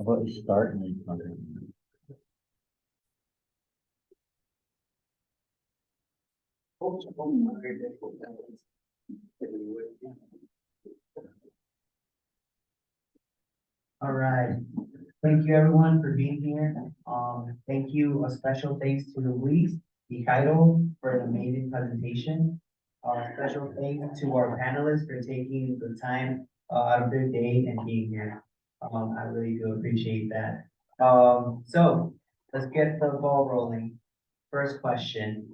How about you start and then you continue? All right. Thank you everyone for being here. Thank you. A special thanks to Luis Mikhailo for an amazing presentation. Special thanks to our panelists for taking the time out of their day and being here. I really do appreciate that. So let's get the ball rolling. First question.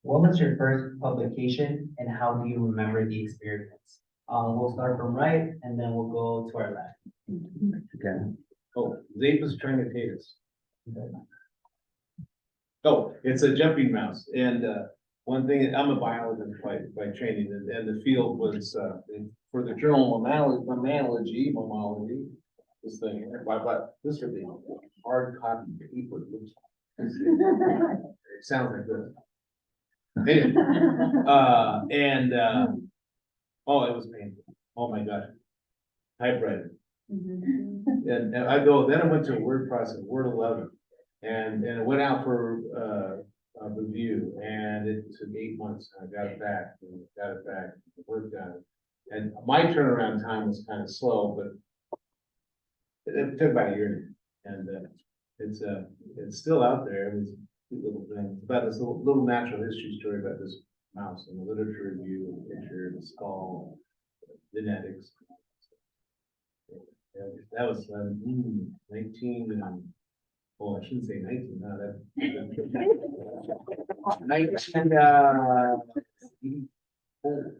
What was your first publication and how do you remember the experience? We'll start from right and then we'll go to our left. Okay. Oh, Zapus trinitatus. Oh, it's a jumping mouse. And one thing, I'm a biologist by training, and the field was for the journal mammalogy, this thing, but this would be hard copy paper. It sounds like this. Anyway, oh, it was painful. Oh my gosh. Typewriter. And I went to a word processor, Word 11, and it went out for a review, and it took 8 months. And I got it back, worked on it, and my turnaround time was kind of slow, but it took about a year, and it's still out there. It was a cute little thing. It's about this little natural history story about this mouse and the literature review, the picture, the skull, genetics. Yeah, that was 19, oh, I shouldn't say 19, no, that 1984.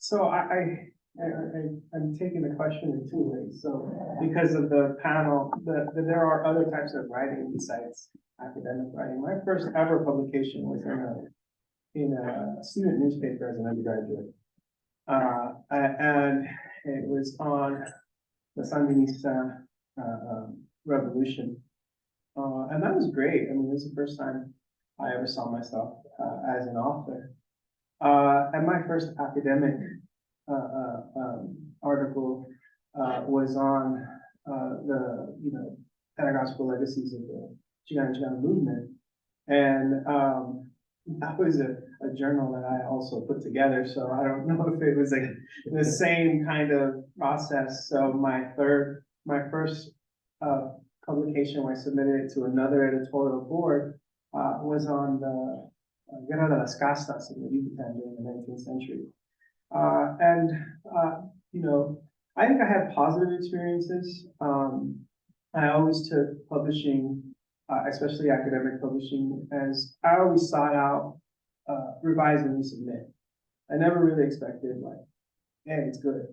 So I'm taking the question in two ways. So because of the panel, there are other types of writing besides academic writing. My first ever publication was in a student newspaper as an undergraduate. And it was on the Sandinista revolution. And that was great. I mean, it was the first time I ever saw myself as an author. And my first academic article was on the pedagogical legacies of the Chicana movement. And that was a journal that I also put together, so I don't know if it was like the same kind of process. So my first publication where I submitted it to another editorial board was on the Guerra de las Castas in the Yucatan during the 19th century. I think I had positive experiences. I always took publishing, especially academic publishing, as I always sought out revise and resubmit. I never really expected like, hey, it's good.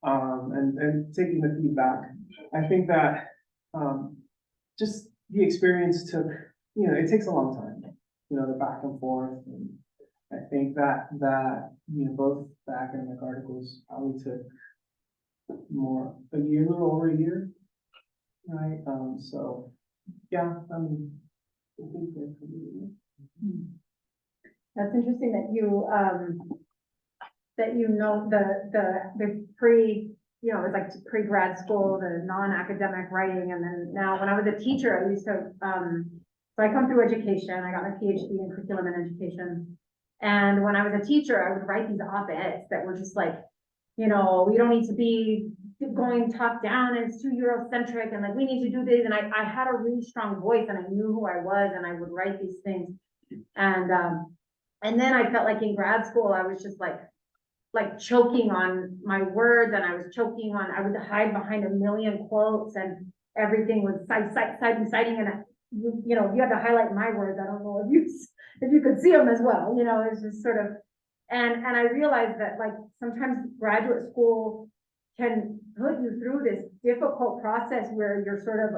And taking the feedback, I think that just the experience took, it takes a long time, the back and forth. And I think that both the academic articles probably took a little over a year, right? So yeah, I mean, I think that's That's interesting that you know the pre, it was like pre-grad school, the non-academic writing, and then now when I was a teacher, I used to so I come through education. I got my PhD in curriculum and education, and when I was a teacher, I would write these op-eds that were just like, we don't need to be going top down and it's too Eurocentric and like we need to do this, and I had a really strong voice and I knew who I was and I would write these things, and then I felt like in grad school I was just like choking on my words, and I would hide behind a million quotes and everything was citing, and you had to highlight my words. I don't know if you could see them as well. It's just sort of, and I realized that like sometimes graduate school can put you through this difficult process where you're sort of,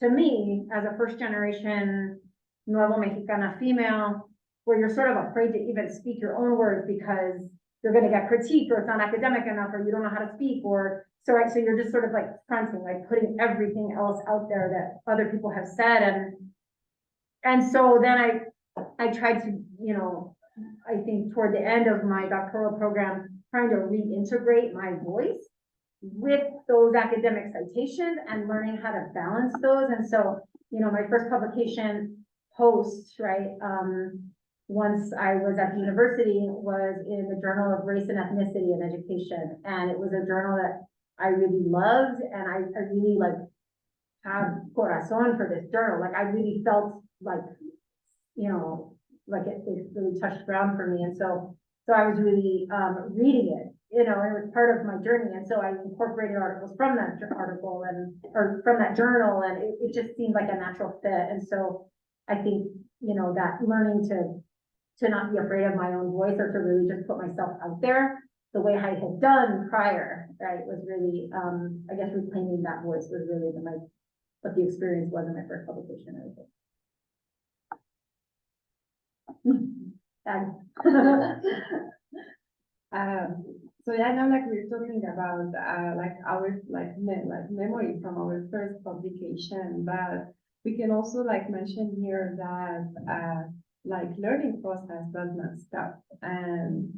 to me, as a first generation Nuevo Mexicana female, where you're sort of afraid to even speak your own words because you're going to get critiqued, or it's not academic enough, or you don't know how to speak, or so you're just sort of like fronting, like putting everything else out there that other people have said, and so then I tried to, I think toward the end of my doctoral program, trying to reintegrate my voice with those academic citations and learning how to balance those. And so, you know, my first publication post, right, once I was at the university was in the Journal of Race and Ethnicity in Education. And it was a journal that I really loved, and I really like have corazon for this journal. Like I really felt like, you know, like it really touched ground for me. And so I was really reading it, you know, and it was part of my journey. And so I incorporated articles from that article or from that journal, and it just seemed like a natural fit. And so I think, you know, that learning to not be afraid of my own voice, or to really just put myself out there the way I had done prior, right, was really, I guess reclaiming that voice was really what the experience was in my first publication. So yeah, now like we're talking about like our memory from our first publication, but we can also like mention here that like learning process does not stop, and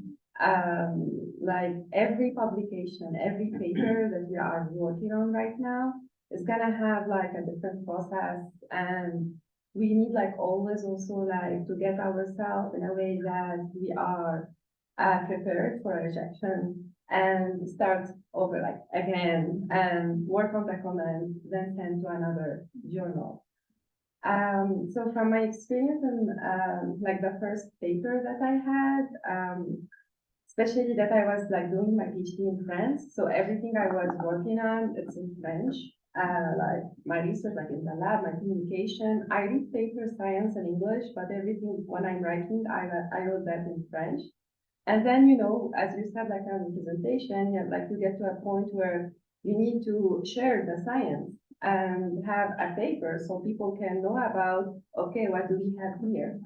like every publication, every paper that we are working on right now is gonna have like a different process, and we need like always also like to get ourselves in a way that we are prepared for a rejection and start over like again and work on the comments, then send to another journal. So from my experience in like the first paper that I had, especially that I was like doing my PhD in France, so everything I was working on, it's in French. Like my research, like in the lab, my communication, I read paper science in English, but everything when I'm writing, I wrote that in French. And then, you know, as you said, like on the presentation, yeah, like you get to a point where you need to share the science and have a paper so people can know about, okay, what do we have here?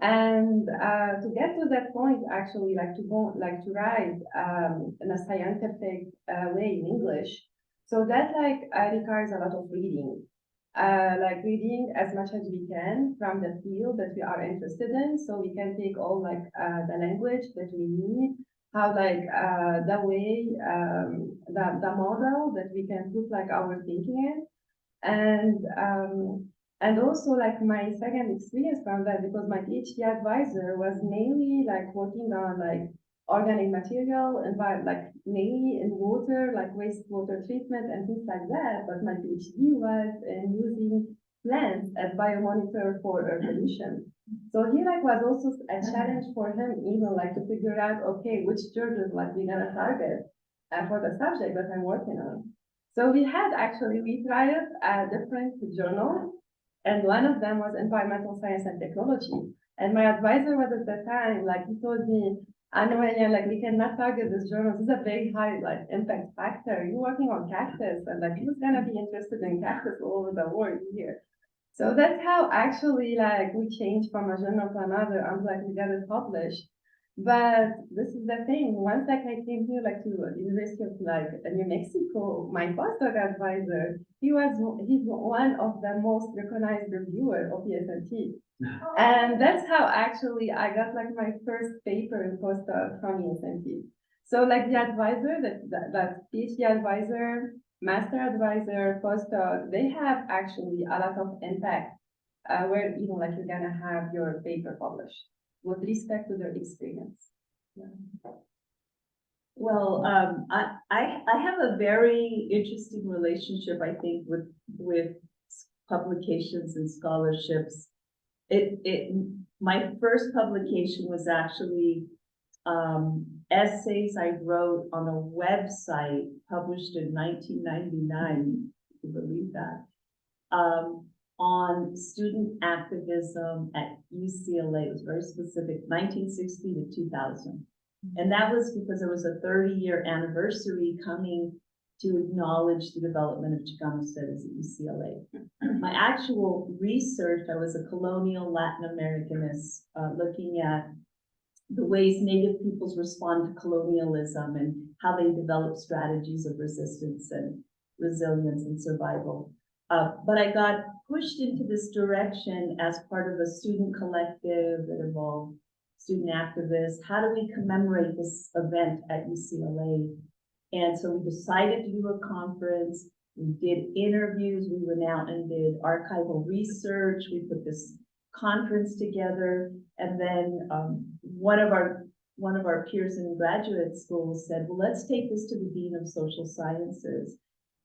And to get to that point, actually, like to go, like to write in a scientific way in English. So that like requires a lot of reading. Like reading as much as we can from the field that we are interested in, so we can take all like the language that we need, how like the way the model that we can put like our thinking in, and also like my second experience from that, because my PhD advisor was mainly like working on like organic material and like mainly in water, like wastewater treatment and things like that. But my PhD was in using plants as biomonitor for air pollution. So he like was also a challenge for him, even like to figure out, okay, which journals like we're gonna target for the subject that I'm working on. So we tried different journals, and one of them was environmental science and technology. And my advisor was at the time, like he told me, I know, like we cannot target this journal. This is a very high like impact factor. You're working on cactus, and like who's gonna be interested in cactus all over the world here? So that's how actually like we changed from a journal to another until like we got it published. But this is the thing. Once like I came here like to the University of like New Mexico, my postdoc advisor, he's one of the most recognized reviewer of ESNT. And that's how actually I got like my first paper in postdoc from ESNT. So like the advisor, that PhD advisor, master advisor, postdoc, they have actually a lot of impact where even like you're gonna have your paper published with respect to their experience. Yeah. Well, I have a very interesting relationship, I think, with publications and scholarships. My first publication was actually essays I wrote on a website published in 1999, if you believe that, on student activism at UCLA. It was very specific, 1960 to 2000. And that was because there was a 30-year anniversary coming to acknowledge the development of Chicano studies at UCLA. My actual research, I was a colonial Latin Americanist, looking at the ways Native peoples respond to colonialism and how they develop strategies of resistance and resilience and survival. But I got pushed into this direction as part of a student collective that involved student activists, how do we commemorate this event at UCLA? And so we decided to do a conference. We did interviews, we went out and did archival research, we put this conference together, and then one of our peers in graduate school said, well, let's take this to the Dean of Social Sciences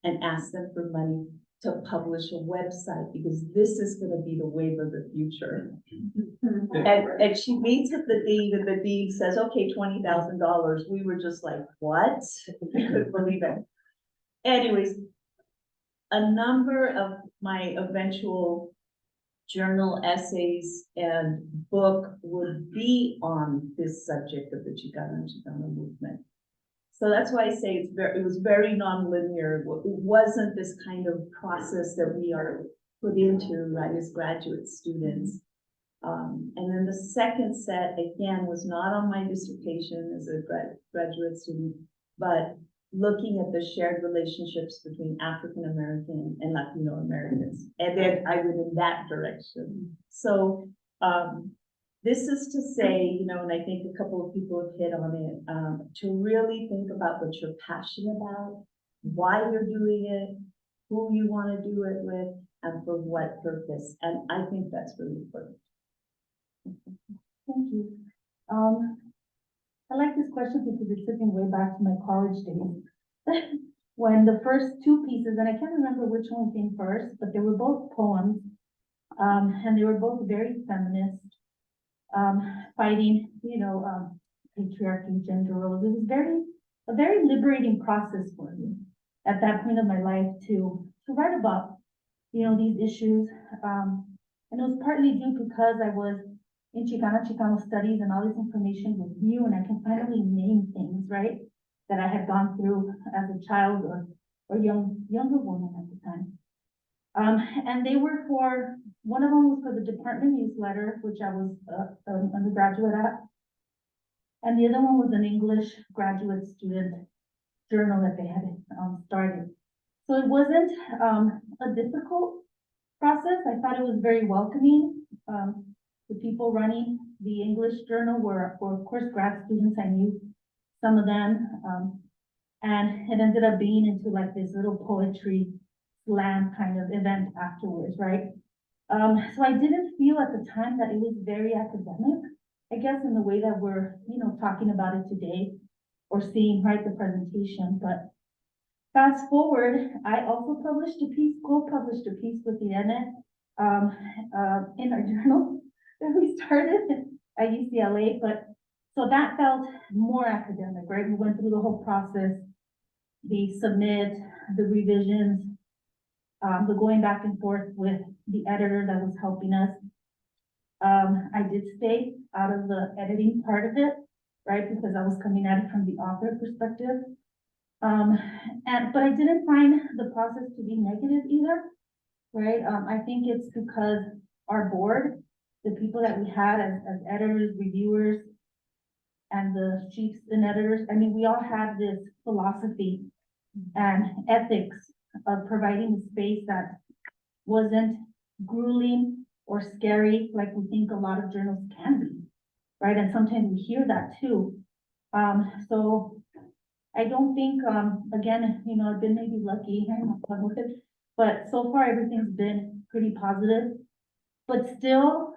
and ask them for money to publish a website, because this is going to be the wave of the future. And she meets with the dean, and the dean says, okay, $20,000. We were just like, what? We couldn't believe it. Anyways, a number of my eventual journal essays and book would be on this subject of the Chicano movement. So that's why I say it was very nonlinear. It wasn't this kind of process that we are put into, right, as graduate students. And then the second set, again, was not on my dissertation as a graduate student, but looking at the shared relationships between African American and Latino Americans. And then I went in that direction. So this is to say, you know, and I think a couple of people have hit on it, to really think about what you're passionate about, why you're doing it, who you want to do it with, and for what purpose. And I think that's really important. Thank you. I like this question because it took me way back to my college days. When the first two pieces, and I can't remember which one came first, but they were both poems, and they were both very feminist, fighting, you know, patriarchy, gender roles. It was a very liberating process for me at that point of my life to write about, you know, these issues. And it was partly due because I was in Chicano studies, and all this information was new, and I can finally name things, right, that I had gone through as a child or younger woman at the time. And they were one of them was for the department newsletter, which I was an undergraduate at. And the other one was an English graduate student journal that they had started. So it wasn't a difficult process. I thought it was very welcoming. The people running the English journal were of course, grad students. I knew some of them. And it ended up being into like this little poetry slam kind of event afterwards, right? So I didn't feel at the time that it was very academic, I guess, in the way that we're, you know, talking about it today or seeing, right, the presentation. But fast forward, I also published a piece with Irene in our journal that we started at UCLA. But so that felt more academic, right? We went through the whole process, the submit, the revisions, the going back and forth with the editor that was helping us. I did stay out of the editing part of it, right? Because I was coming at it from the author perspective. But I didn't find the process to be negative either, right? I think it's because our board, the people that we had as editors, reviewers, and the chiefs and editors, I mean, we all had this philosophy and ethics of providing a space that wasn't grueling or scary like we think a lot of journals can be, right? And sometimes we hear that too. So I don't think, again, you know, I've been maybe lucky, but so far everything's been pretty positive. But still,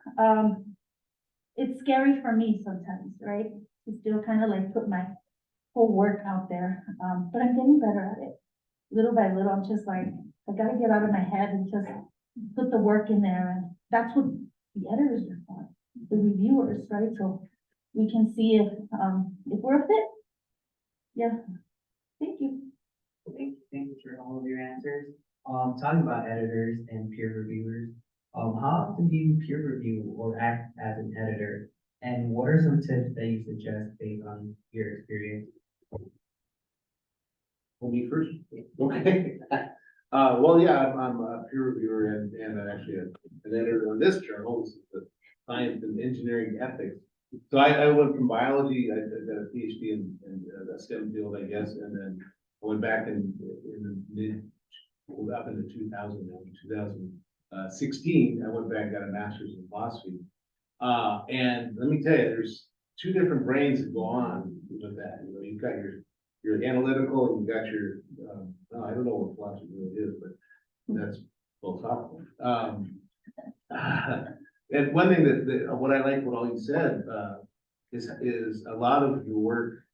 it's scary for me sometimes, right? To still kind of like put my whole work out there. But I'm getting better at it. Little by little, I'm just like, I gotta get out of my head and just put the work in there. And that's what the editors are for, the reviewers, right? So we can see if we're a fit. Yeah, thank you. Thank you for all of your answers. Talking about editors and peer reviewers, how often do you peer review or act as an editor? And what are some tips that you suggest based on your experience? Me first? Okay. Well, yeah, I'm a peer reviewer and actually an editor on this journal, the Science and Engineering Ethics. So I went from biology, I got a PhD in the STEM field, I guess, and then I went back in the up into 2000, now 2016, I went back and got a master's in philosophy. And let me tell you, two different brains that go on with that, you know, you've got your analytical and you've got your, well, I don't know what philosophy really is, but that's philosophical. And one thing that what I like what all you said, is a lot of your work,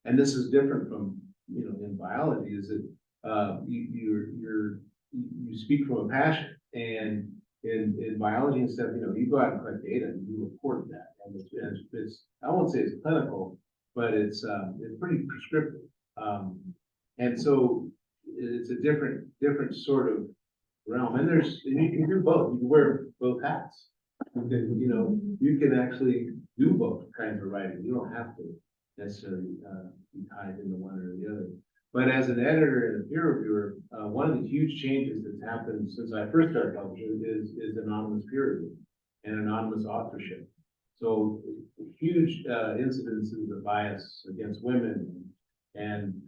and this is different from, you know, in biology, is that, you speak from a passion, and in biology and stuff, you know, you go out and collect data and you report that, and it's I won't say it's clinical, but it's pretty prescriptive. And so it's a different sort of realm, and you can do both, you can wear both hats. You know, you can actually do both kinds of writing, you don't have to necessarily be tied into one or the other. But as an editor and a peer reviewer, one of the huge changes that's happened since I first started publishing is anonymous peer review and anonymous authorship. So huge incidences of bias against women and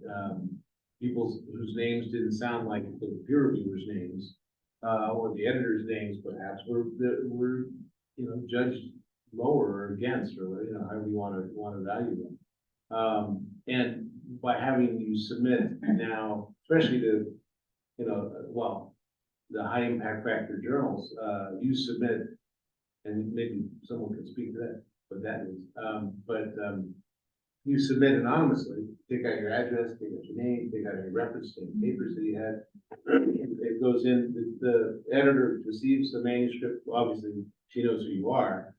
people whose names didn't sound like the peer reviewers' names, or the editors' names perhaps were you know, judged lower or against, or you know, however you want to value them. And by having you submit now, especially to, you know, well, the high impact factor journals, you submit, and maybe someone can speak to that, what that is. You submit anonymously, take out your address, take out your name, take out your reference to the papers that you had. It goes in, the editor receives the manuscript, well, obviously she knows who you are,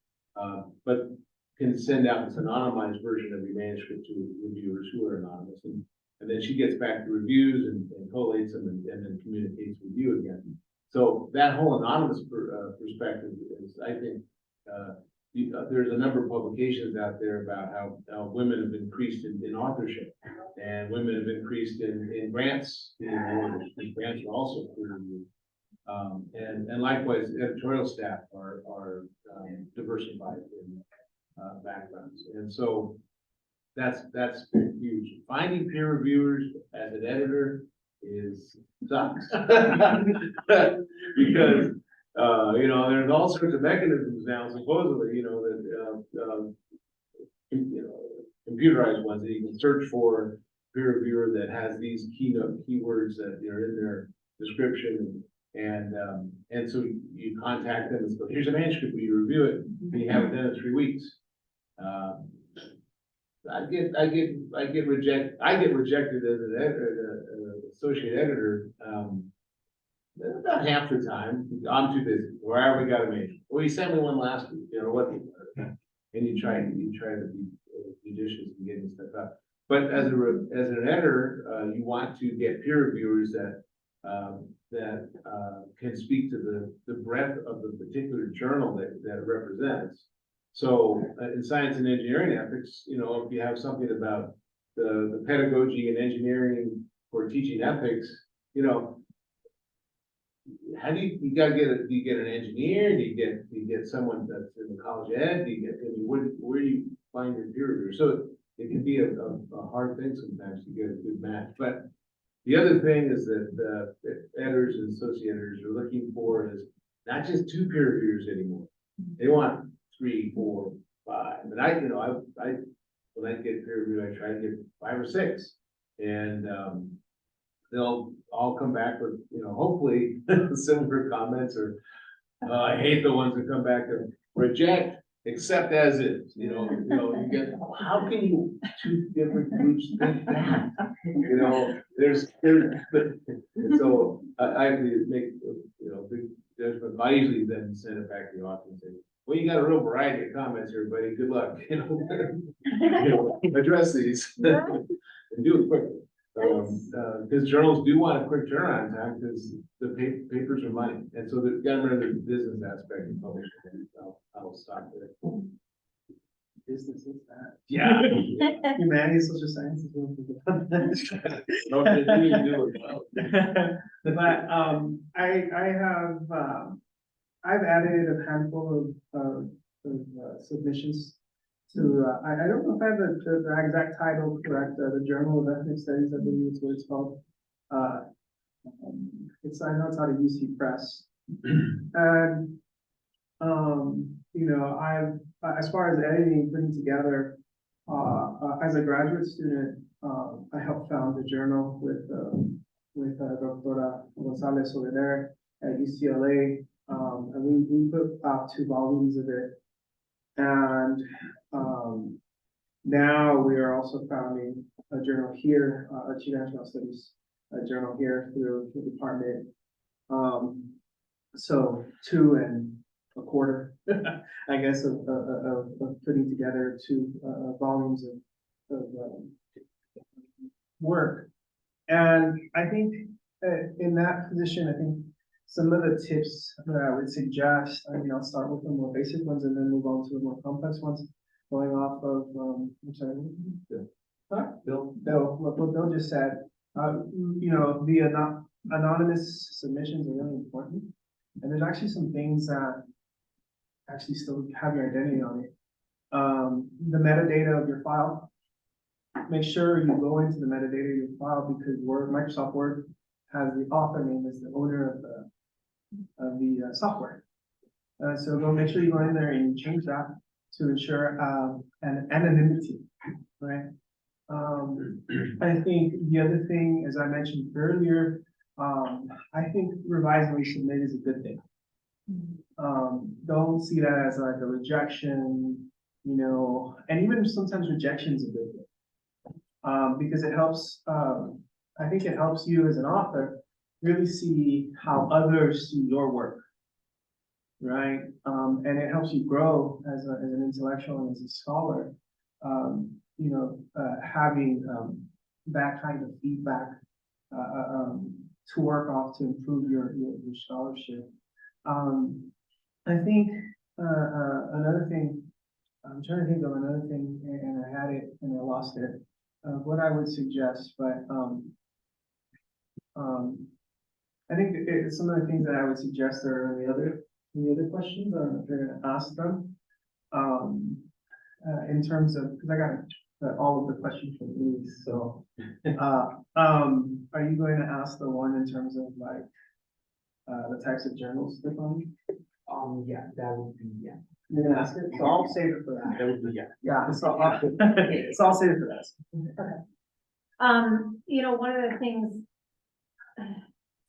but can send out this anonymized version of your manuscript to reviewers who are anonymous. And then she gets back the reviews and collates them and then communicates with you again. So that whole anonymous perspective is, I think, there's a number of publications out there about how women have increased in authorship, and women have increased in grants. You know, the grants are also peer reviewed. And likewise, editorial staff are diversified in backgrounds, and so that's huge. Finding peer reviewers as an editor sucks because you know, there's all sorts of mechanisms now, supposedly, you know, that you know, computerized ones that you can search for peer reviewer that has these keywords that are in their description. And so you contact them and say, here's a manuscript, will you review it? And you have it done in 3 weeks. I get rejected as an editor, associate editor, about half the time. I'm too busy, or I already got a manuscript. Well, you sent me one last week, you know, what, and you try to be judicious in getting stuff out. But as an editor, you want to get peer reviewers that can speak to the breadth of the particular journal that it represents. So in science and engineering ethics, you know, if you have something about the pedagogy and engineering for teaching ethics, you know, how do you gotta get do you get an engineer? Do you get someone that's in the college ed? Do you get, I mean, where do you find your peer reviewer? So it can be a hard thing sometimes to get a good match. But the other thing is that the editors and associate editors are looking for is not just 2 peer reviewers anymore. They want 3, 4, 5. And I when I get peer review, I try to get 5 or 6, and they'll all come back with, you know, hopefully similar comments, or I hate the ones that come back and reject, accept as is. You know, you get, how can you 2 different groups think that? You know, so I have to make, you know, big judgment. I usually then send it back to the author and say, well, you got a real variety of comments here, buddy. Good luck. You know, address these and do it quickly. Because journals do want a quick turnaround time, because the papers are money, and so they've got to remember the business aspect of publishing. I'll stop there. Business is that. Yeah. Humanities, social sciences. No, they do it well. But I've added a handful of submissions to, I don't know if I have the exact title correct, the Journal of Ethnic Studies, I believe is what it's called. I know it's out of UC Press. And, you know, as far as editing and putting together, As a graduate student, I helped found the journal with Doctora González over there at UCLA. And we put out 2 volumes of it. And now we are also founding a journal here, a Chicano Studies journal here through the department. So 2 1/4, I guess, of putting together 2 volumes of work. And I think in that position, I think some of the tips that I would suggest, I'll start with the more basic ones and then move on to the more complex ones, going off of, I'm sorry. Bill, what Bill just said, the anonymous submissions are really important. And there's actually some things that actually still have your identity on it. The metadata of your file, make sure you go into the metadata of your file, because Microsoft Word has the author name as the owner of the software. So go make sure you go in there and change that to ensure an anonymity, right? I think the other thing, as I mentioned earlier, I think revise and resubmit is a good thing. Don't see that as like a rejection, and even sometimes rejection is a good thing. Because it helps, I think it helps you as an author really see how others see your work, right? And it helps you grow as an intellectual and as a scholar, having that kind of feedback to work off to improve your scholarship. I think another thing, I'm trying to think of another thing, and I had it and I lost it. What I would suggest, but I think some of the things that I would suggest are any other questions. I don't know if you're going to ask them. In terms of, because I got all of the questions from Louise, so are you going to ask the one in terms of like the types of journals they're from? Yeah, that would be, yeah. You're gonna ask it, so I'll save it for that. That would be, yeah. Yeah, so I'll save it for that. One of the things,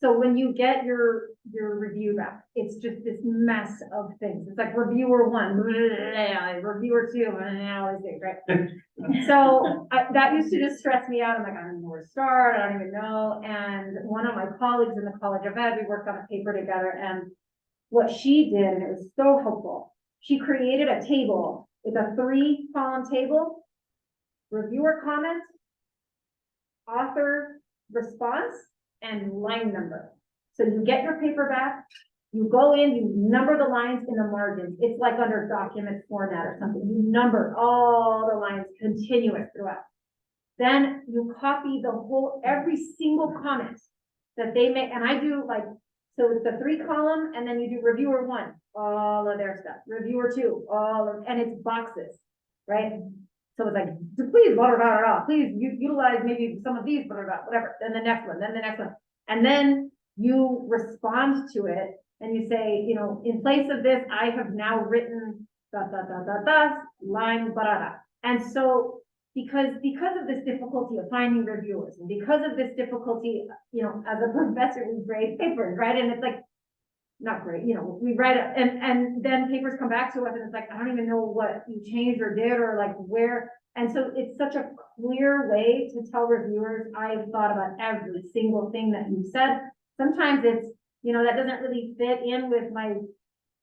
so when you get your review back, it's just this mess of things. It's like reviewer 1, reviewer 2, right? So that used to just stress me out. I'm like, I don't even know where to start. I don't even know. And one of my colleagues in the College of Ed, we worked on a paper together, and what she did, and it was so helpful, she created a table. It's a 3-column table: reviewer comment, author response, and line number. So you get your paper back, you go in, you number the lines in the margins. It's like under document format or something. You number all the lines continuous throughout. Then you copy every single comment that they make. And I do like, so it's the 3-column, and then you do reviewer 1, all of their stuff. Reviewer 2, and it's boxes, right? So it's like, please, blah, blah, blah, blah, please utilize maybe some of these, blah, blah, blah, whatever. Then the next one, then the next one. And then you respond to it and you say, in place of this, I have now written line, blah, blah. And so because of this difficulty of finding reviewers, and because of this difficulty, as a professor, we grade papers, right? And it's like, not great, we write it, and then papers come back to us and it's like, I don't even know what you changed or did, or like where. And so it's such a clear way to tell reviewers, I've thought about every single thing that you said. Sometimes it's, that doesn't really fit in with my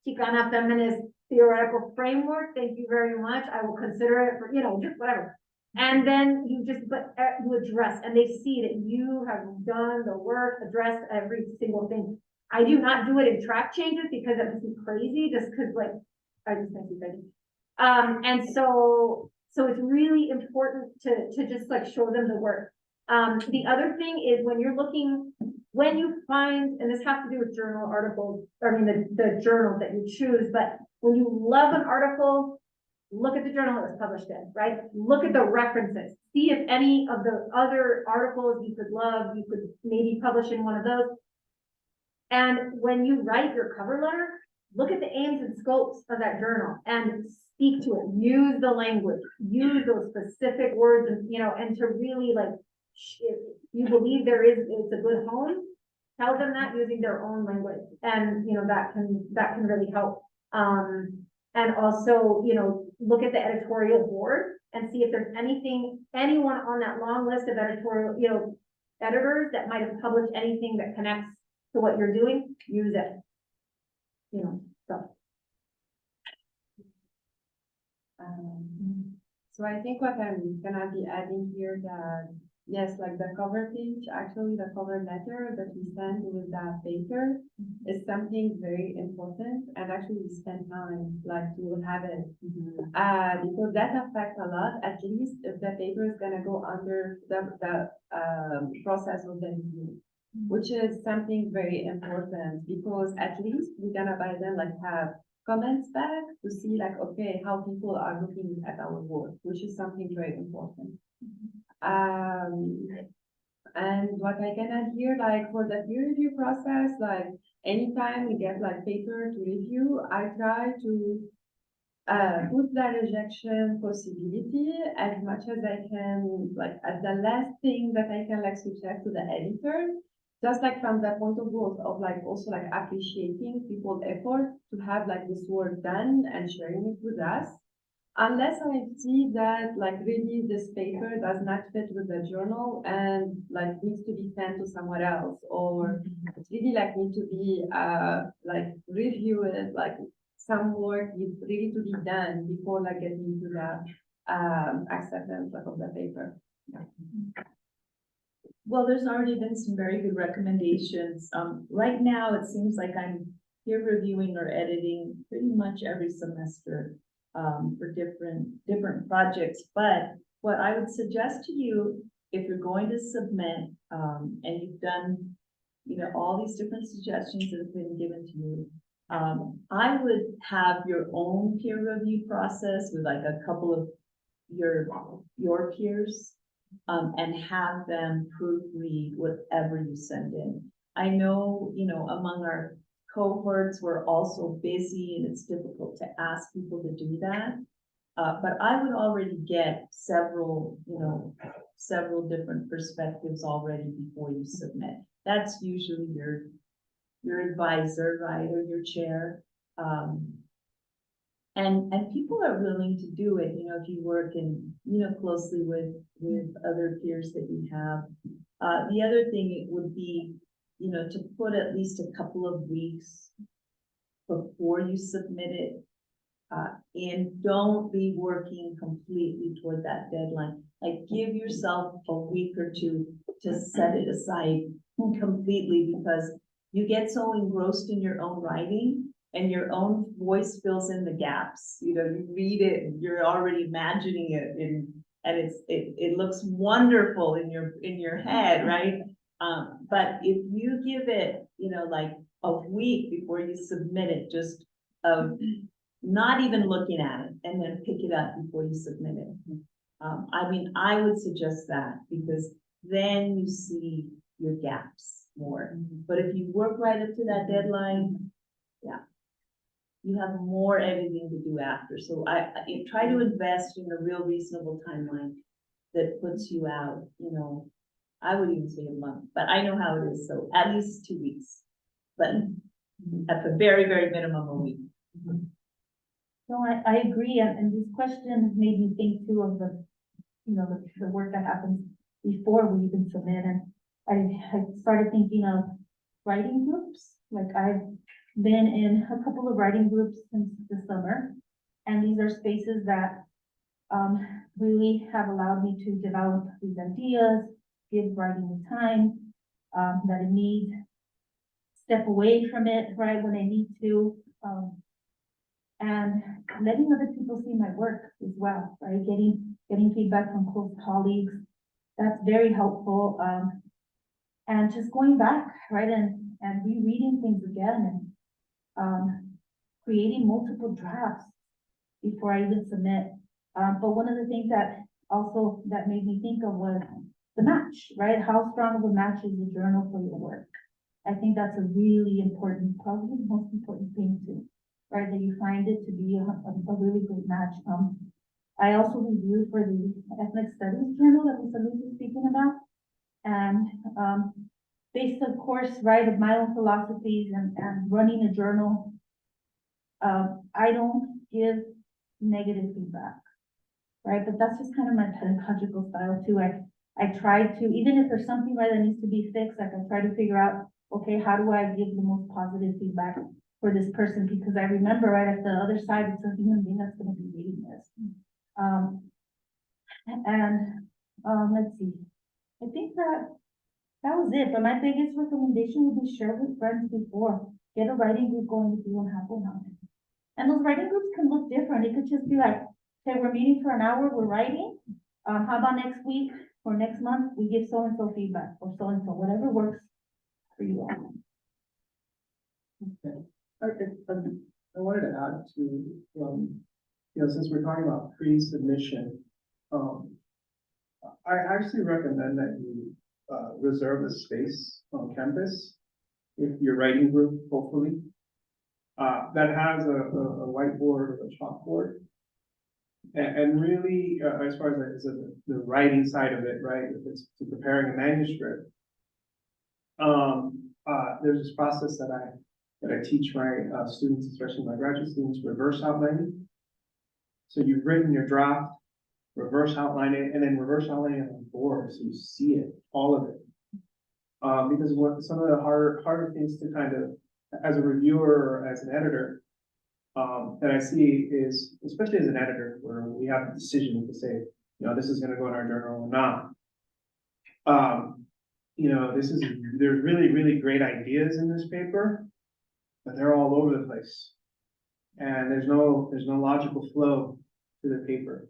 Chicana feminist theoretical framework. Thank you very much. I will consider it for, just whatever. And then you address, and they see that you have done the work, addressed every single thing. I do not do it in track changes because it makes me crazy, just because I just think it's crazy. And so it's really important to just show them the work. The other thing is when you find, and this has to do with journal articles, the journals that you choose, but when you love an article, look at the journal it was published in, right? Look at the references. See if any of the other articles you could maybe publish in one of those. And when you write your cover letter, look at the aims and scopes of that journal and speak to it, use the language, use those specific words and, you know, and to really like, if you believe it's a good home, tell them that using their own language. And, you know, that can really help. And also, you know, look at the editorial board and see if there's anyone on that long list of editorial, you know, editors that might have published anything that connects to what you're doing, use it. You know, so. So I think what I'm gonna be adding here that, yes, like the cover page, actually the cover letter that we send with that paper is something very important, and actually we spend time like to have it. Because that affects a lot, at least if the paper is gonna go under the process of the review, which is something very important, because at least we're gonna by then like have comments back to see like, okay, how people are looking at our work, which is something very important. And what I can add here, like for the peer review process, like anytime we get like paper to review, I try to put the rejection possibility as much as I can, like as the last thing that I can like suggest to the editor, just like from the point of view of like also like appreciating people's effort to have like this work done and sharing it with us. Unless I see that like really this paper does not fit with the journal and like needs to be sent to somewhere else, or it's really like need to be like reviewed, like some work needs really to be done before like getting to the acceptance of the paper. Well, there's already been some very good recommendations. Right now, it seems like I'm peer reviewing or editing pretty much every semester for different projects. But what I would suggest to you, if you're going to submit and you've done, you know, all these different suggestions that have been given to you, I would have your own peer review process with like a couple of your peers. And have them proofread whatever you send in. I know, you know, among our cohorts, we're also busy and it's difficult to ask people to do that. But I would already get several different perspectives already before you submit. That's usually your advisor, right, or your chair. And people are willing to do it, you know, if you work in, you know, closely with other peers that you have. The other thing it would be, you know, to put at least a couple of weeks before you submit it. And don't be working completely toward that deadline. Like give yourself a week or two to set it aside completely, because you get so engrossed in your own writing and your own voice fills in the gaps. You know, you read it and you're already imagining it and it looks wonderful in your head, right? But if you give it, you know, like a week before you submit it, just of not even looking at it and then pick it up before you submit it. I mean, I would suggest that, because then you see your gaps more. But if you work right up to that deadline, yeah, you have more editing to do after. So I try to invest in a real reasonable timeline that puts you out, you know, I would even say a month, but I know how it is. So at least 2 weeks, but at the very, very minimum a week. No, I agree, and this question made me think too of the, you know, the work that happens before we even submit, and I started thinking of writing groups. Like I've been in a couple of writing groups since the summer, and these are spaces that really have allowed me to develop these ideas, give writing the time that I need, step away from it right when I need to, and letting other people see my work as well, right? Getting feedback from close colleagues, that's very helpful. And just going back, right, and rereading things again, and creating multiple drafts before I even submit. But one of the things that made me think of was the match, right? How strong of a match is the journal for your work? I think that's a really important, probably the most important thing right, that you find it to be a really good match. I also reviewed for the ethnic studies journal that José Luis was speaking about. And, based of course, right, of my own philosophies and running a journal, I don't give negative feedback, right? But that's just kind of my pedagogical style too. I try to, even if there's something right that needs to be fixed, like I try to figure out, okay, how do I give the most positive feedback for this person? Because I remember right at the other side, it's a human being that's gonna be reading this. Let's see, I think that was it, but my biggest recommendation would be share with friends before, get a writing group going if you don't have one on it. And those writing groups can look different, it could just be like, okay, we're meeting for an hour, we're writing, how about next week or next month, we give so-and-so feedback, or so-and-so, whatever works for you all. Okay. I wanted to add to, you know, since we're talking about pre-submission, I actually recommend that you reserve a space on campus if your writing group, hopefully, that has a whiteboard or a chalkboard. And really, as far as the writing side of it, right, if it's preparing a manuscript, there's this process that I teach my students, especially my graduate students, reverse outlining. So you've written your draft, reverse outline it, and then reverse outline it on the board so you see it, all of it. Because what some of the harder things to kind of, as a reviewer or as an editor, that I see is, especially as an editor, where we have the decision to say, you know, this is gonna go in our journal or not. You know, there's really, really great ideas in this paper, but they're all over the place. And there's no logical flow to the paper,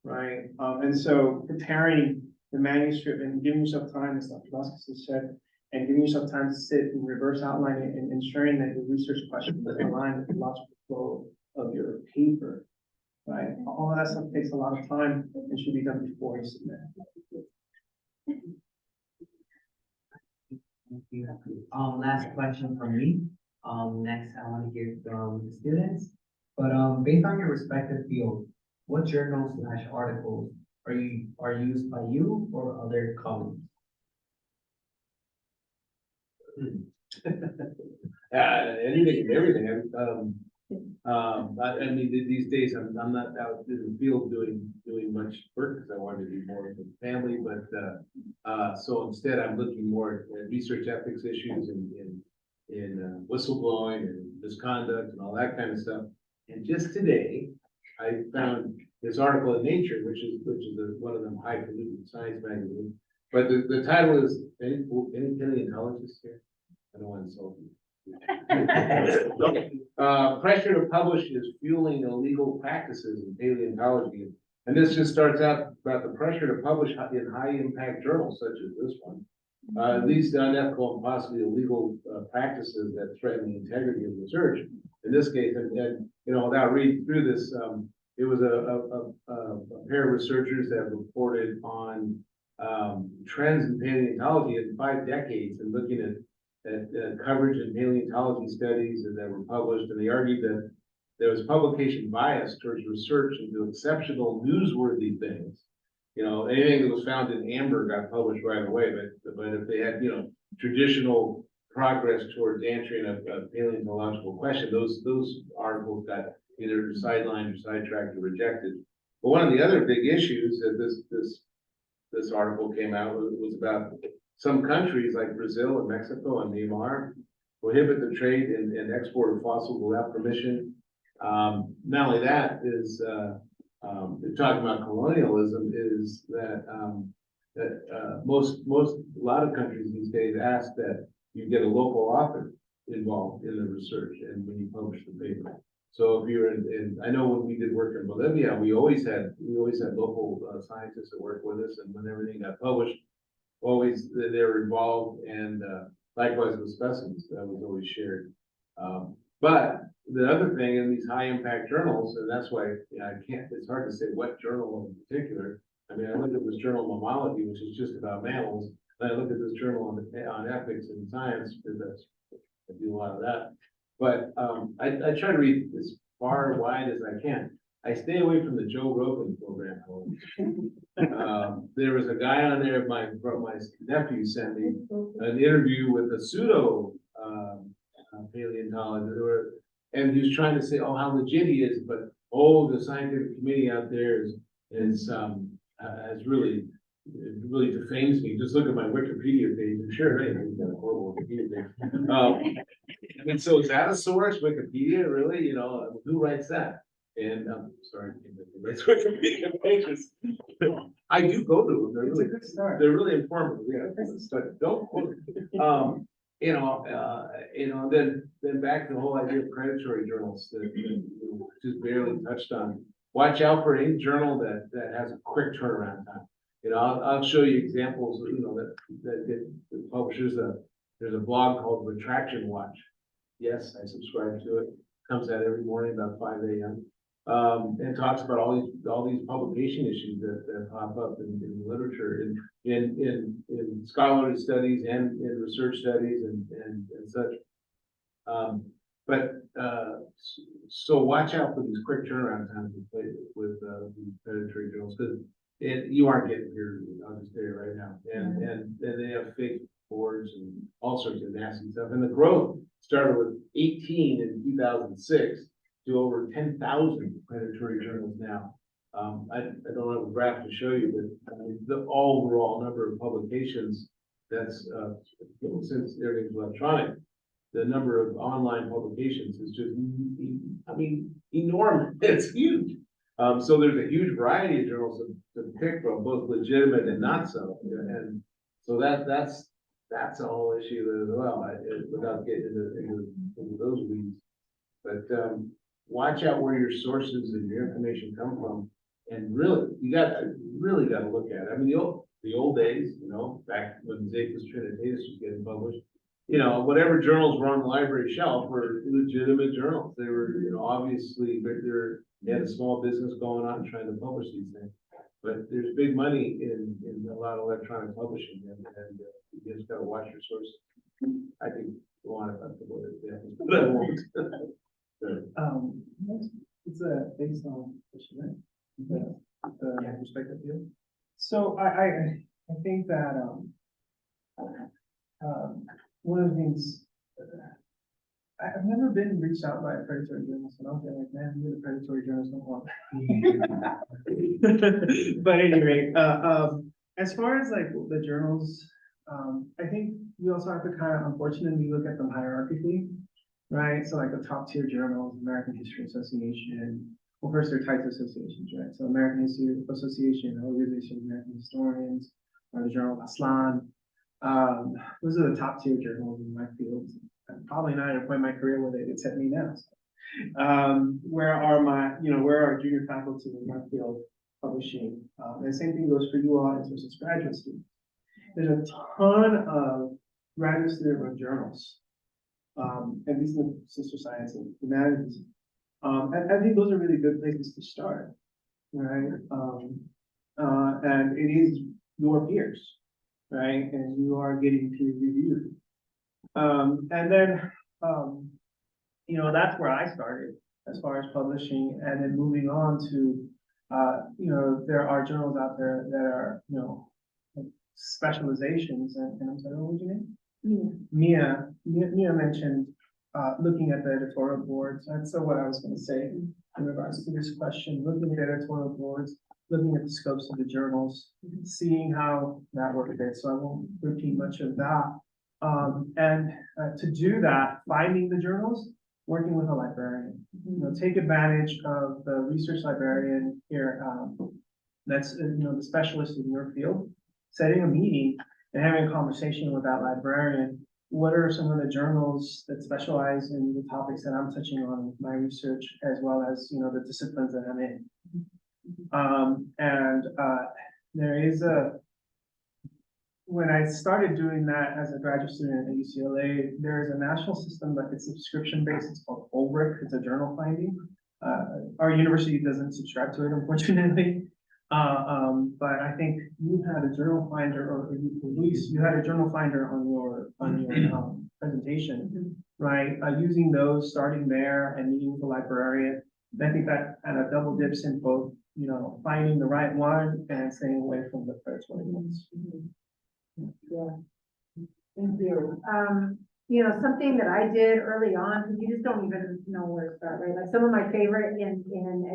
right? And so preparing the manuscript and giving yourself time, as Dr. Vásquez has said, and giving yourself time to sit and reverse outline it and ensuring that your research questions align with the logical flow of your paper, right? All of that stuff takes a lot of time and should be done before you submit. Thank you. Last question from me. Next, I want to hear from the students. But based on your respective field, what journals / articles are used by you or other colleagues? Anything and everything. I mean, these days I'm not out in the field doing much work because I wanted to do more with the family, but so instead I'm looking more at research ethics issues in whistleblowing and misconduct and all that kind of stuff. And just today, I found this article in Nature, which is one of them highfalutin science magazines. But the title is any paleontologists here? I don't want to insult you. Pressure to publish is fueling illegal practices in paleontology. And this just starts out about the pressure to publish in high impact journals such as this one. Leads to unethical and possibly illegal practices that threaten the integrity of research. In this case, and you know, without reading through this, it was a pair of researchers that reported on trends in paleontology in 5 decades and looking at coverage in paleontology studies that were published, and they argued that there was publication bias towards research into exceptional newsworthy things. You know, anything that was found in amber got published right away, but if they had, you know, traditional progress towards answering a paleontological question, those articles got either sidelined or sidetracked or rejected. But one of the other big issues that this article came out was about some countries like Brazil and Mexico and Myanmar prohibit the trade and export of fossils without permission. Not only that is talking about colonialism is that a lot of countries these days ask that you get a local author involved in the research and when you publish the paper. So if you're in I know when we did work in Bolivia, we always had local scientists that worked with us, and when everything got published, always they were involved, and likewise with specimens that was always shared. But the other thing in these high impact journals, and that's why it's hard to say what journal in particular. I mean, I look at this journal Mammalogy, which is just about mammals, and I look at this journal on ethics and science, because I do a lot of that. But, I try to read as far and wide as I can. I stay away from the Joe Rogan program. There was a guy on there, my nephew sent me an interview with a pseudo, paleontologist, and he was trying to say, oh, how legit he is, but, oh, the scientific committee out there has really, it really defames me. Just look at my Wikipedia page. I'm sure, hey, he's got a horrible Wikipedia page. And so is that a source, Wikipedia, really? You know, who writes that? And I'm sorry, who writes Wikipedia pages? I do go to them. They're It's a really, good start. they're really informative. Yeah, but don't quote. Then back to the whole idea of predatory journals that you just barely touched on. Watch out for any journal that has a quick turnaround time. You know, I'll show you examples, that publishes there's a blog called Retraction Watch. Yes, I subscribe to it. Comes out every morning about 5 a.m. And talks about all these publication issues that pop up in literature, in scholarly studies and in research studies and such. So watch out for these quick turnaround times with these predatory journals, because you aren't getting peer reviewed. I'll just tell you right now. And they have fake boards and all sorts of nasty stuff. And the growth started with 18 in 2006 to over 10,000 predatory journals now. I don't have a graph to show you, but the overall number of publications that's since everything's electronic, the number of online publications is just, enormous. It's huge. So there's a huge variety of journals to pick from, both legitimate and not so. And so that's a whole issue as well, without getting into those weeds. But watch out where your sources and your information come from. And really, you really got to look at it. I mean, the old days, back when Zethus Trinitatis was getting published, whatever journals were on the library shelf were legitimate journals. They were, obviously, they had a small business going on trying to publish these things. But there's big money in a lot of electronic publishing, and you just got to watch your sources. I think you want to avoid it, but I won't. It's based on the perspective field. So I think that one of the things I've never been reached out by a predatory journalist, and I'll be like, man, you're the predatory journalist, don't want. But anyway, as far as like the journals, I think we also have to kind of unfortunately look at them hierarchically. Right, so like the top tier journals, American History Association, well, first they're types of associations, right? So American History Association, Organization of American Historians, or the Journal of Aslan. Those are the top tier journals in my field. I'm probably not at a point in my career where they'd accept me now. So. Where are junior faculty in my field publishing? And the same thing goes for you all as versus graduate students. There's a ton of graduate student journals. At least in the sister science and humanities. And I think those are really good places to start, right? And it is your peers, right? And you are getting peer reviewed. And then, that's where I started as far as publishing, and then moving on to, there are journals out there that are, specializations, and I'm sorry, what was your name? Mia mentioned looking at the editorial boards, and so what I was going to say in regards to this question, looking at editorial boards, looking at the scopes of the journals, seeing how that worked there. So I won't repeat much of that. And to do that, finding the journals, working with a librarian, take advantage of the research librarian here. That's the specialist in your field, setting a meeting and having a conversation with that librarian. What are some of the journals that specialize in the topics that I'm touching on with my research, as well as, the disciplines that I'm in? There is when I started doing that as a graduate student at UCLA, there is a national system that is subscription-based. It's called OLBRIC. It's a journal finding. Our university doesn't subscribe to it, unfortunately. But I think you had a journal finder, or at least you had a journal finder on your presentation. right? Using those, starting there and meeting with the librarian. I think that kind of double dips in both, you know, finding the right one and staying away from the first one. Yeah. Thank you. You know, something that I did early on, because you just don't even know where to start, right? Like some of my favorite in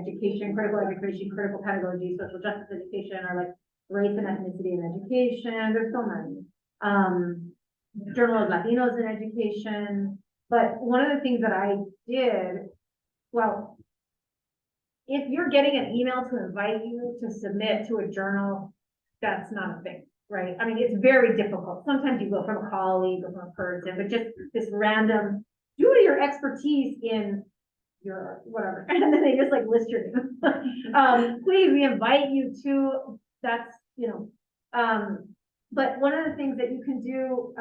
education, critical pedagogy, social justice education, are like race and ethnicity in education. There's so many. Journal of Latinos in education. But one of the things that I did, well, if you're getting an email to invite you to submit to a journal, that's not a thing, right? I mean, it's very difficult. Sometimes you go from a colleague or from a person, but just this random, due to your expertise in your whatever, and then they just like list your name. Please, we invite you to, that's, you know, but one of the things that you can do,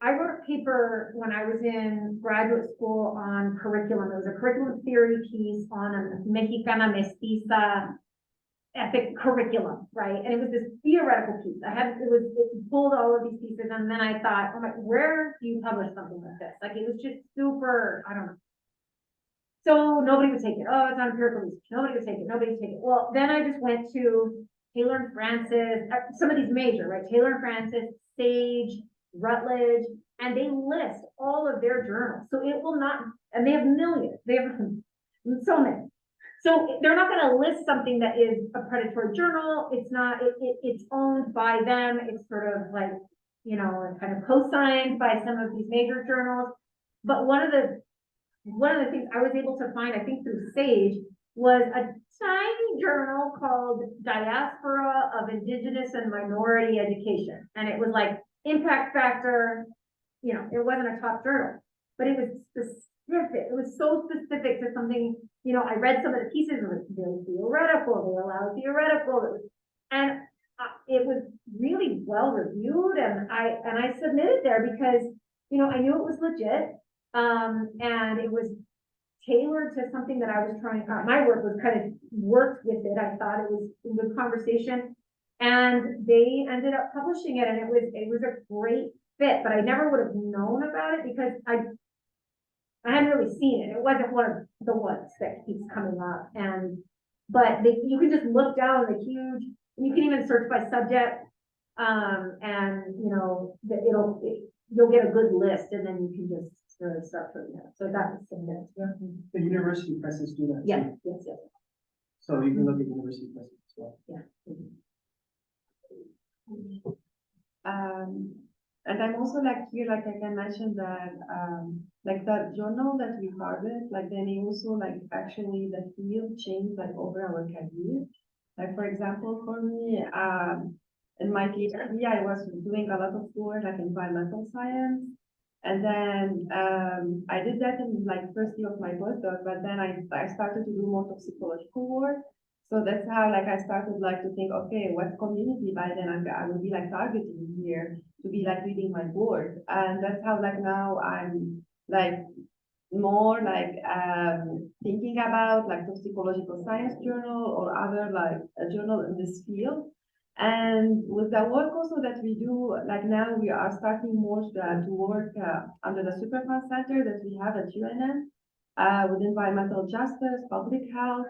I wrote a paper when I was in graduate school on curriculum. It was a curriculum theory piece on a Mexicana Mestiza epic curriculum, right? And it was this theoretical piece. It pulled all of these pieces, and then I thought, oh my, where do you publish something like this? Like, it was just super, I don't know. So nobody would take it. Oh, it's not empirical research. Nobody would take it. Nobody would take it. Well, then I just went to Taylor and Francis, some of these major, right? Taylor and Francis, Sage, Rutledge, and they list all of their journals. So it will not, and they have millions, they have so many. So they're not going to list something that is a predatory journal. It's not, it's owned by them. It's sort of like, you know, kind of co-signed by some of these major journals. But one of the things I was able to find, I think through Sage, was a tiny journal called Diaspora of Indigenous and Minority Education. And it was like impact factor, you know, it wasn't a top journal, but it was specific. It was so specific to something, you know, I read some of the pieces, it was very theoretical, they allowed theoretical, and it was really well reviewed, and I submitted there because, you know, I knew it was legit, and it was tailored to something that I was trying, my work was kind of worked with it. I thought it was a good conversation, and they ended up publishing it, and it was a great fit, but I never would have known about it because I hadn't really seen it. It wasn't one of the ones that keeps coming up, but you can just look down the huge, you can even search by subject, and you know, you'll get a good list, and then you can just sort of start from there. So that was something that, The university presses do that. yes, too. yes. So you can look at university presses as well. And I'm also like here, like I can mention that, like that journal that we started, like then it also like actually the field changed like over our career. Like for example, for me, in my PhD, I was doing a lot of work like environmental science. And then I did that in like first year of my postdoc, but then I started to do more toxicological work. So that's how like I started like to think, okay, what community by then I will be like targeting here to be like reading my work. And that's how like now I'm like more like thinking about like toxicological science journal or other like a journal in this field. And with the work also that we do, like now we are starting more to work under the Superfund Center that we have at UNM with environmental justice, public health.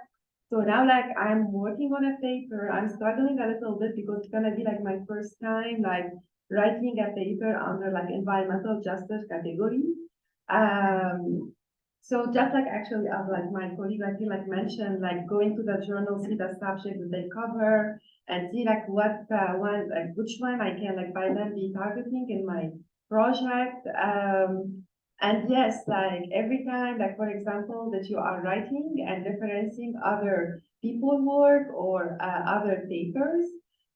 So now like I'm working on a paper, I'm struggling a little bit because it's gonna be like my first time like writing a paper under like environmental justice category. So just like actually as like my colleague like mentioned, like going to the journal, see the subject that they cover, and see like what one, like which one I can like by then be targeting in my project. And yes, like every time, like for example, that you are writing and referencing other people's work or other papers.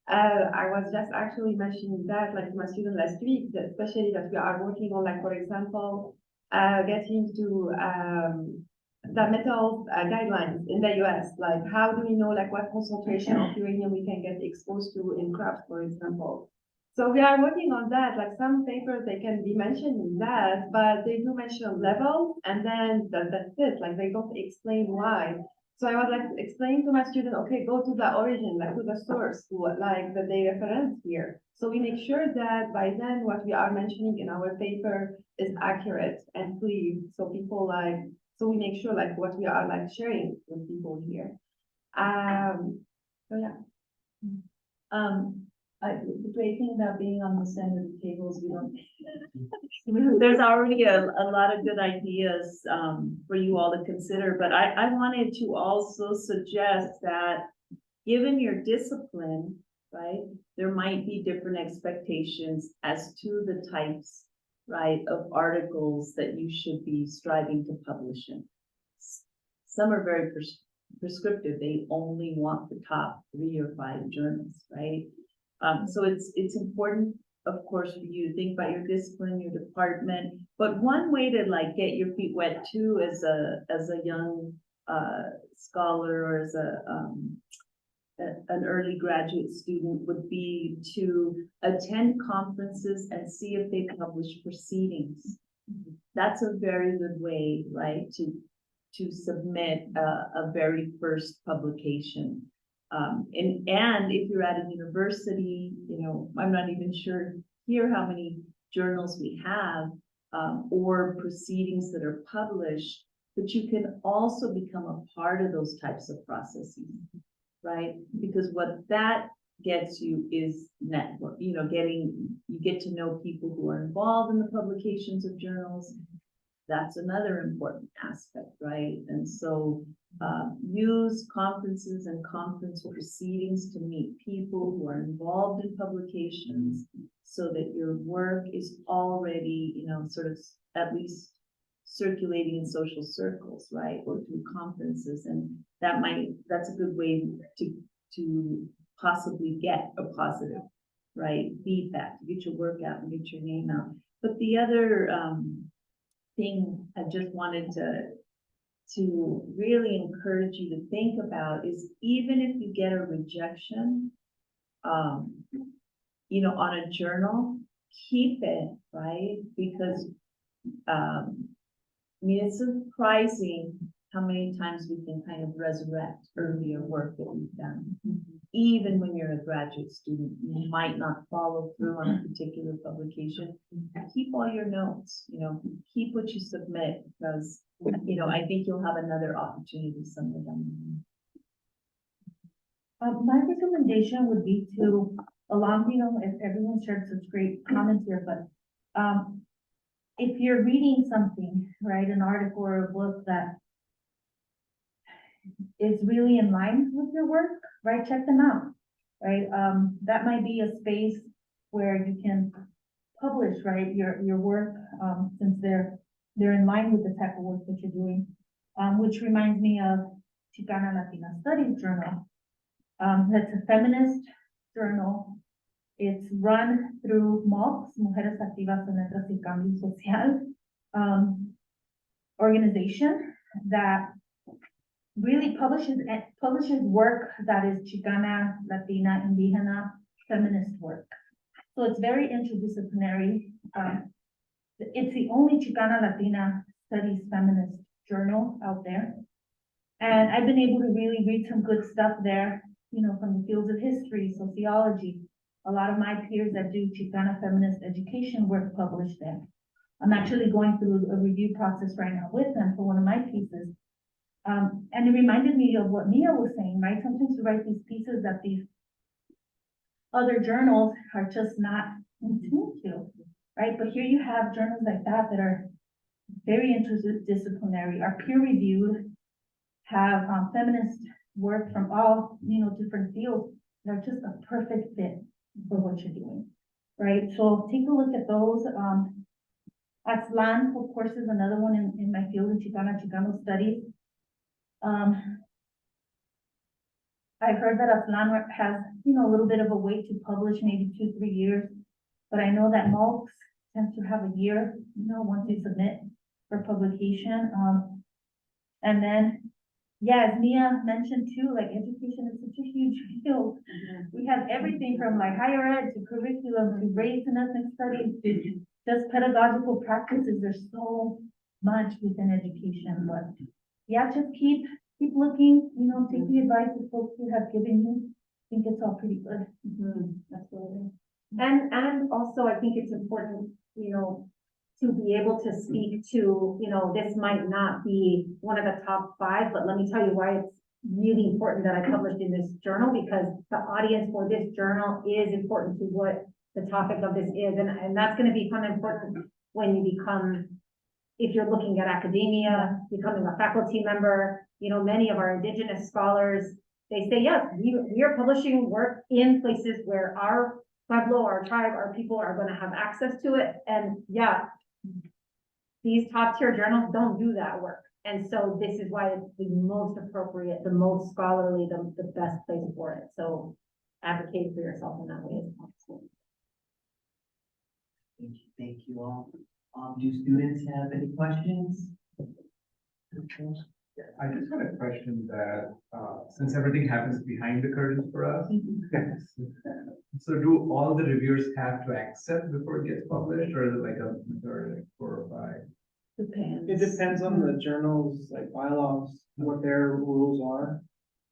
I was just actually mentioning that like to my student last week, that especially that we are working on like, for example, getting to the metal guidelines in the US, like how do we know like what concentration of uranium we can get exposed to in crops, for example. So we are working on that, like some papers, they can be mentioning that, but they do mention levels and then that's it, like they don't explain why. So I was like explaining to my student, okay, go to the origin, like to the source, what like that they reference here. So we make sure that by then what we are mentioning in our paper is accurate and clear. So people like, so we make sure like what we are like sharing with people here. So yeah. The great thing about being on this end of the table is we don't, there's already a lot of good ideas, for you all to consider, but I wanted to also suggest that given your discipline, right, there might be different expectations as to the types, right, of articles that you should be striving to publish in. Some are very prescriptive. They only want the top 3 or 5 journals, right? So it's important, of course, for you to think about your discipline, your department, but one way to like get your feet wet too as a young scholar or as an early graduate student would be to attend conferences and see if they publish proceedings. That's a very good way, right, to submit a very first publication. And if you're at a university, you know, I'm not even sure here how many journals we have, or proceedings that are published, but you can also become a part of those types of processes, right? Because what that gets you is network, you know, you get to know people who are involved in the publications of journals. That's another important aspect, right? And so use conferences and conference proceedings to meet people who are involved in publications so that your work is already, you know, sort of at least circulating in social circles, right? Or through conferences. And that's a good way to possibly get a positive, right, feedback, to get your work out and get your name out. But the other thing I just wanted to really encourage you to think about is even if you get a rejection, you know, on a journal, keep it, right? Because, I mean, it's surprising how many times we can kind of resurrect earlier work that we've done. Even when you're a graduate student, you might not follow through on a particular publication. Keep all your notes, you know, keep what you submit because, you know, I think you'll have another opportunity somewhere down the line. My recommendation would be to, along, you know, if everyone shared such great comments here, but if you're reading something, right, an article or a book that is really in line with your work, right, check them out, right? That might be a space where you can publish, right, your work, since they're in line with the type of work that you're doing. Which reminds me of Chicana Latina Studies Journal. That's a feminist journal. It's run through MOCS, Mujeres Activas en Letras y Cambio Social, organization that really publishes work that is Chicana, Latina, Indígena, feminist work. So it's very interdisciplinary. It's the only Chicana Latina studies feminist journal out there. And I've been able to really read some good stuff there, you know, from the fields of history, sociology. A lot of my peers that do Chicana feminist education work published there. I'm actually going through a review process right now with them for one of my pieces. And it reminded me of what Mia was saying, right? Sometimes you write these pieces that these other journals are just not in tune to, right? But here you have journals like that that are very interdisciplinary, are peer-reviewed, have feminist work from all, you know, different fields that are just a perfect fit for what you're doing, right? So take a look at those. Aztlan, of course, is another one in my field in Chicano studies. I've heard that Aztlan has, you know, a little bit of a wait to publish, maybe 2-3 years, but I know that MOCS tends to have a year, you know, once you submit for publication. And then, yeah, as Mia mentioned too, like education is such a huge field. We have everything from like higher ed to curriculum to race and ethnic studies to just pedagogical practices. There's so much within education, but yeah, just keep keep looking, you know, take the advice that folks who have given you. I think it's all pretty good. Absolutely. And also, I think it's important, you know, to be able to speak to, you know, this might not be one of the top 5, but let me tell you why it's really important that I published in this journal, because the audience for this journal is important to what the topic of this is. And that's gonna become important when you become, if you're looking at academia, becoming a faculty member, you know, many of our indigenous scholars, they say, yes, we are publishing work in places where our pueblo, our tribe, our people are gonna have access to it. And yeah, these top tier journals don't do that work. And so this is why it's the most appropriate, the most scholarly, the best place for it. So advocate for yourself in that way as possible. Thank you all. Do students have any questions? I just had a question that, since everything happens behind the curtains for us, so do all the reviewers have to accept before it gets published, or is it like a majority, like 4 or 5? Depends. It depends on the journal's like bylaws, what their rules are.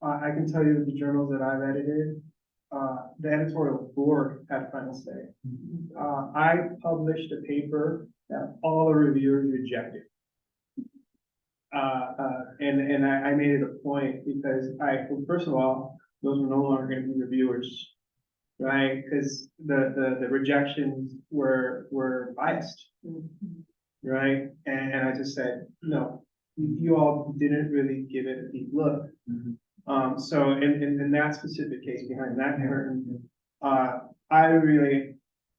I can tell you the journals that I've edited, the editorial board had final say. I published a paper that all the reviewers rejected. And I made it a point because first of all, those were no longer gonna be reviewers, right? Because the rejections were biased, right? And I just said, no, you all didn't really give it a deep look. So in that specific case, behind that curtain, I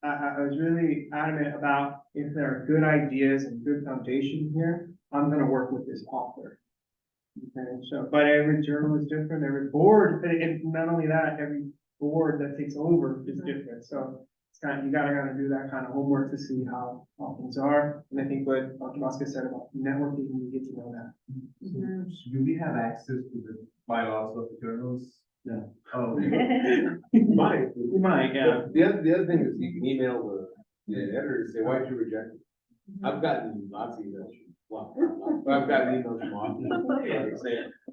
was really adamant about, if there are good ideas and good foundation here, I'm gonna work with this author. Okay, so, but every journal is different, every board, and not only that, every board that takes over is different, so it's kind of, you gotta do that kind of homework to see how things are, and I think what Dr. Vásquez said about networking, you get to know that. So do we have access to the bylaws of the journals? No. Oh. You might, yeah. The other thing is you can email the editor and say, why'd you reject it? I've gotten lots of emails from, well, I've gotten emails from authors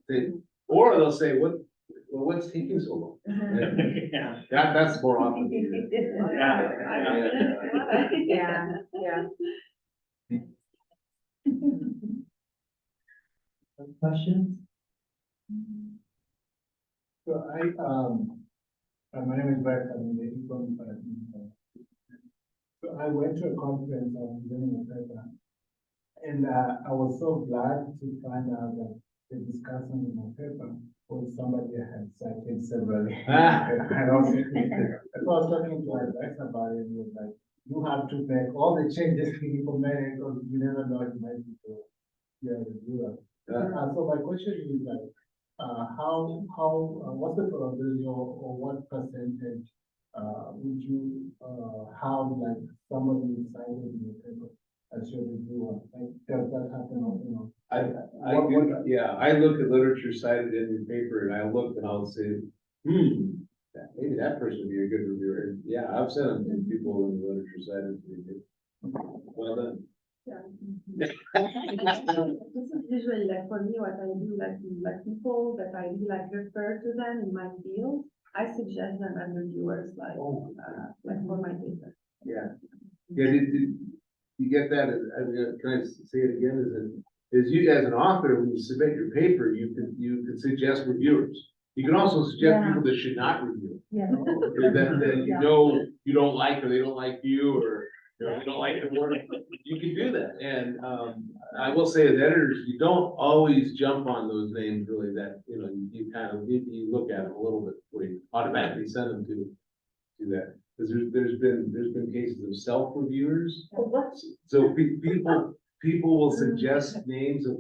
saying, or they'll say, what's taking so long? Yeah. That's more often. Questions? So my name is Brett, I'm from so I went to a conference on beginning of paper, and I was so glad to find out that the discussion in my paper was somebody I had cited severally. And also, I was talking to my ex about it, and he was like, you have to make all the changes people made, because you never know it might be to do that. So my question is like, what's the probability or what percentage would you have like somebody cited in the paper as your reviewer? Like, does that happen? You know? I look at literature cited in your paper and I look and I'll say, maybe that person would be a good reviewer. And yeah, I've sent them to people in the literature cited to me. Well done. This is usually like for me what I do, like people that I really like refer to them in my field, I suggest them as reviewers, like for my paper. Yeah. Did you get that? I'm trying to say it again, is you as an author, when you submit your paper, you can suggest reviewers. You can also suggest people that should not review. Yeah. That you know you don't like, or they don't like you, or you don't like the work. You can do that. And I will say, as editors, you don't always jump on those names really, that you kind of you look at them a little bit before you automatically send them to that. Because there's been cases of self-reviewers. So people will suggest names of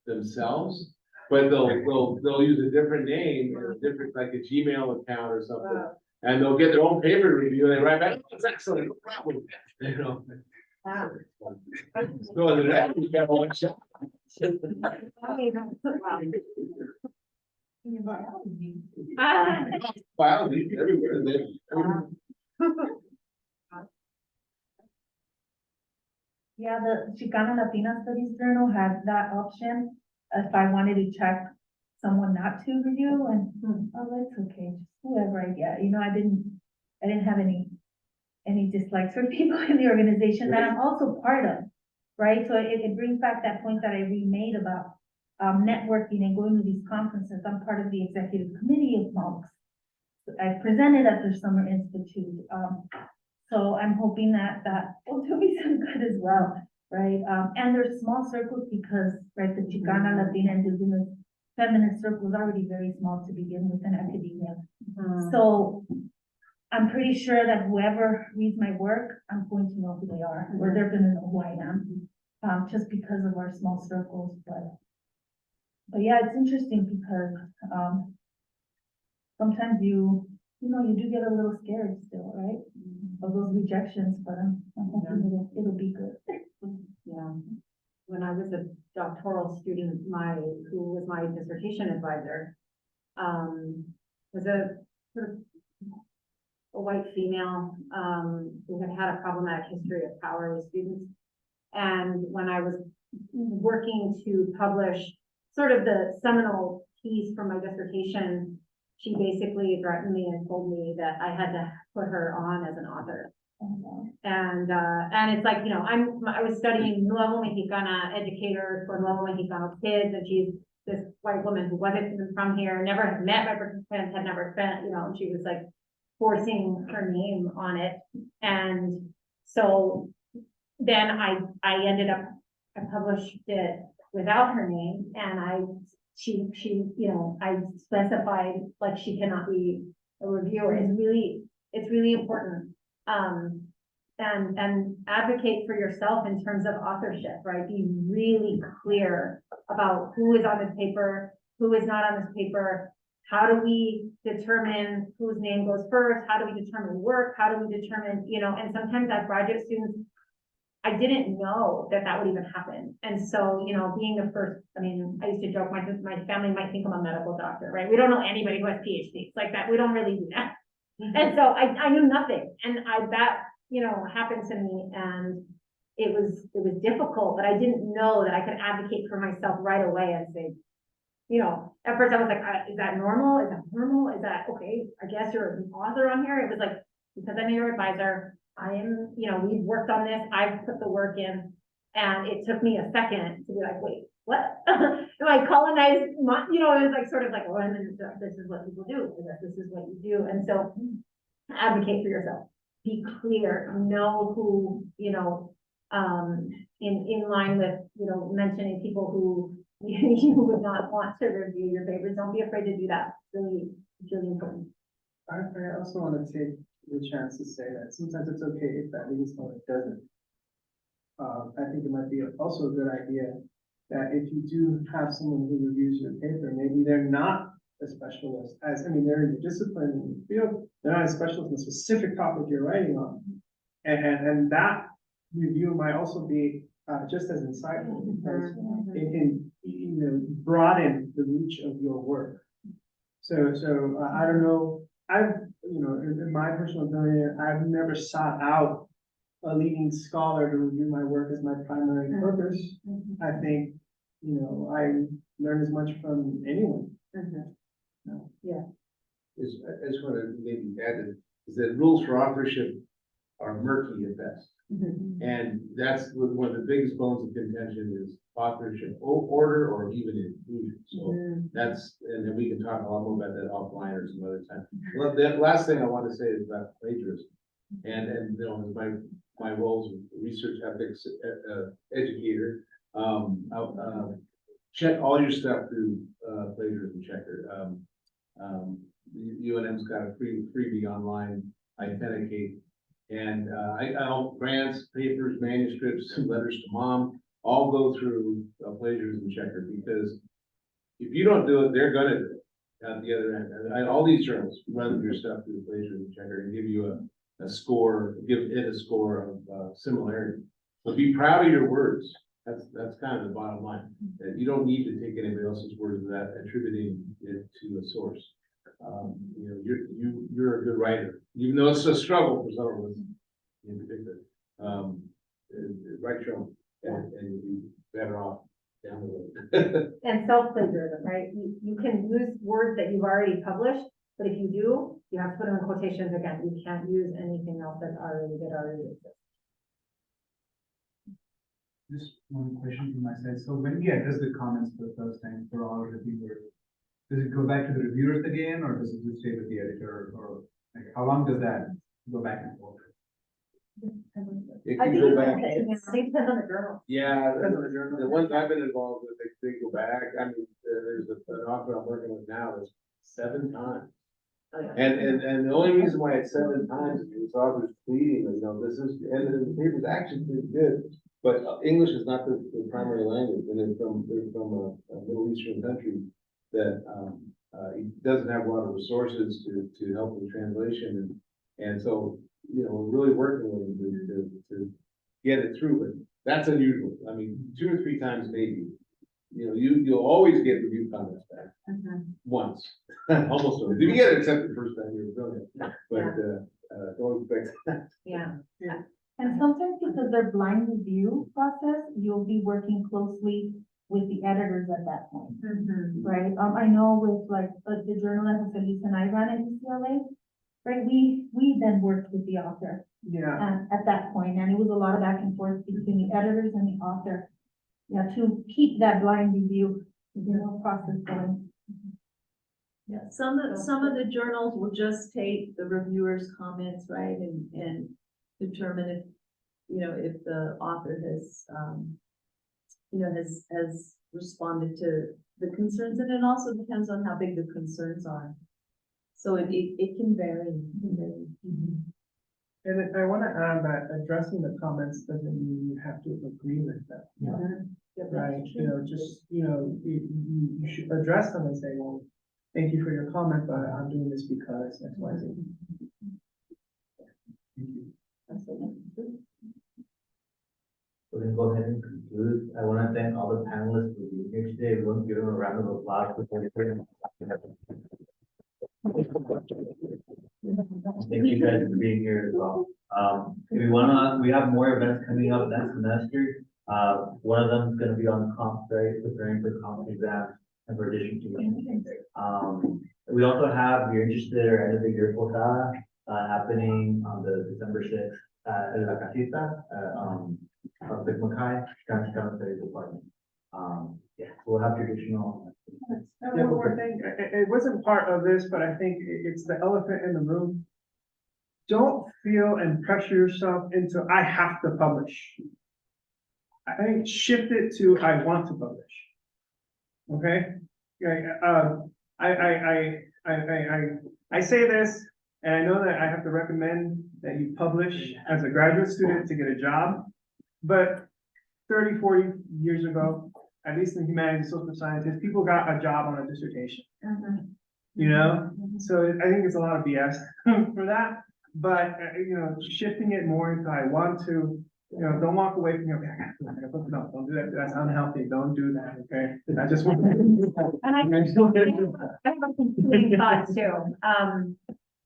themselves, but they'll use a different name or a different, like a Gmail account or something. Wow. And they'll get their own paper to review, and they write back, it's excellent, no problem. Wow. No, you got one shot. Biology everywhere. Yeah, the Chicana Latina Studies Journal has that option. If I wanted to check someone not to review and, oh, that's okay, just whoever I get, you know, I didn't have any dislikes for people in the organization that I'm also part of, right? So it brings back that point that I remade about networking and going to these conferences. I'm part of the executive committee of MOLCS. I presented at the Summer Institute. So I'm hoping that will do me some good as well, right? And there's small circles because, right, the Chicana, Latina, Indigenous, feminist circle is already very small to begin with in academia. So I'm pretty sure that whoever reads my work, I'm going to know who they are, or they're gonna know who I am, just because of our small circles, but yeah, it's interesting because, sometimes you do get a little scared still, right? Of those rejections, but I'm hoping it'll be good. Yeah. When I was a doctoral student, who was my dissertation advisor, was a sort of a white female, who had a problematic history of power with students. And when I was working to publish sort of the seminal piece for my dissertation, she basically threatened me and told me that I had to put her on as an author. And it's like, I was studying Nuevo Mexicana educators for Nuevo Mexicano kids, and she's this white woman who wasn't even from here, never had met my participants, had never spent, and she was like forcing her name on it. And so then I published it without her name, and I specified, like, she cannot be a reviewer. It's really important. And advocate for yourself in terms of authorship, right? Be really clear about who is on this paper, who is not on this paper. How do we determine whose name goes first? How do we determine work? How do we determine, and sometimes as graduate students, I didn't know that would even happen. And so, being the first, I used to joke, my family might think I'm a medical doctor, right? We don't know anybody who has PhDs like that. We don't really do that. And so I knew nothing. And that happened to me, and it was difficult, but I didn't know that I could advocate for myself right away and say, at first I was like, is that normal? Is that normal? Is that okay? I guess you're an author on here. It was like, because I'm your advisor, I am, we've worked on this, I've put the work in, and it took me a second to be like, wait, what? Am I colonized? It was like, sort of like, oh, and then this is what people do, this is what you do. And so advocate for yourself, be clear, know who, in line with, mentioning people who you would not want to review your papers. Don't be afraid to do that. It's really important. I also want to take the chance to say that sometimes it's okay if that legal scholar doesn't. I think it might be also a good idea that if you do have someone who reviews your paper, maybe they're not a specialist, they're in the discipline in the field, they're not a specialist in a specific topic you're writing on. And that review might also be just as insightful, because it can, broaden the reach of your work. So I don't know, in my personal opinion, I've never sought out a leading scholar to review my work as my primary purpose. I think, I learn as much from anyone. Yeah. I just want to maybe add is that rules for authorship are murky at best. And that's one of the biggest bones of contention is authorship order or even inclusion. So and then we can talk a lot more about that offline or some other time. Well, the last thing I want to say is about plagiarism. And my role as a research ethics educator, check all your stuff through plagiarism checker. UNM's got a freebie online, Authenticate. And all grants, papers, manuscripts, letters to mom, all go through a plagiarism checker, because if you don't do it, they're gonna do it at the other end. And all these journals run their stuff through the plagiarism checker and give you a score, give it a score of similarity. So be proud of your words. That's kind of the bottom line. That you don't need to take anybody else's words without attributing it to a source. You're a good writer, even though it's a struggle for some of us in particular. Write your own, and you'll be better off down the road. And and self-plagiarism, right? You can use words that you've already published, but if you do, you have to put them in quotations again. You can't use anything else that already exists. Just one question from my side. So when we address the comments for the first time for all reviewers, does it go back to the reviewers again, or does it just stay with the editor, or like, how long does that go back and forth? It I can think go it back. depends on the journal. Yeah, the ones I've been involved with, they go back. I mean, there's an author I'm working with now that's 7 times. Oh, yeah. And the only reason why it's 7 times is this author's pleading, you know, this is, and the paper's actually pretty good. But English is not the primary language, and they're from a Middle Eastern country that, it doesn't have a lot of resources to help with translation, and so, you know, we're really working with them to get it through, but that's unusual. I mean, 2 or 3 times maybe. You know, you'll always get review comments back once, almost always. If you get it accepted the first time, you're brilliant, but, don't expect that. Yeah. And sometimes because they're blind review process, you'll be working closely with the editors at that point, right? I know with like the journal that José Luis and I ran at UCLA, right? We then worked with the author Yeah, at that point, and it was a lot of back and forth between the editors and the author. Yeah, to keep that blind review, process going. Yeah, some of the journals will just take the reviewers' comments, right, and determine if, you know, if the author has, has responded to the concerns, and it also depends on how big the concerns are. So it can vary. and then I want to add that addressing the comments doesn't mean you have to agree with them. Right, you know, just, you know, you should address them and say, well, thank you for your comment, but I'm doing this because X, Y, Z. We're gonna go ahead and conclude. I want to thank all the panelists for being here today. We want to give them a round of applause before we turn. Thank you guys for being here as well. If we have more events coming up next semester. One of them is going to be on comp, right? Preparing for comp exams and for addition to. We also have, if you're interested, our end of the year posada happening on the December 6th at La Casita of the Mackay County Studies Department. Yeah, we'll have traditional. Yeah, one more thing, it wasn't part of this, but I think it's the elephant in the room. Don't feel and pressure yourself into, I have to publish. I think shift it to, I want to publish. Okay? I say this, and I know that I have to recommend that you publish as a graduate student to get a job, but 30, 40 years ago, at least in humanities, social sciences, people got a job on a dissertation. You know? So I think it's a lot of BS for that, but, you know, shifting it more into, I want to, you know, don't walk away from your, no, don't do that, that's unhealthy, don't do that, okay? I just want. And I have a concluding thought too.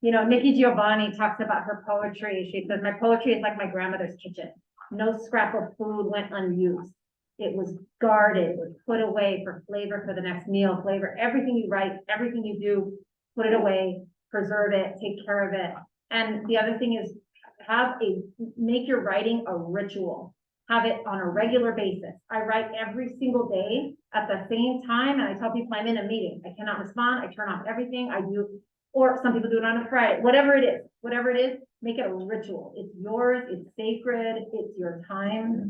You know, Nikki Giovanni talks about her poetry. She says, my poetry is like my grandmother's kitchen. No scrap of food went unused. It was guarded, was put away for flavor for the next meal, flavor, everything you write, everything you do, put it away, preserve it, take care of it. And the other thing is, make your writing a ritual. Have it on a regular basis. I write every single day at the same time, and I tell people I'm in a meeting. I cannot respond. I turn off everything. I do, or some people do it on a Friday. Whatever it is, make it a ritual. It's yours. It's sacred. It's your time.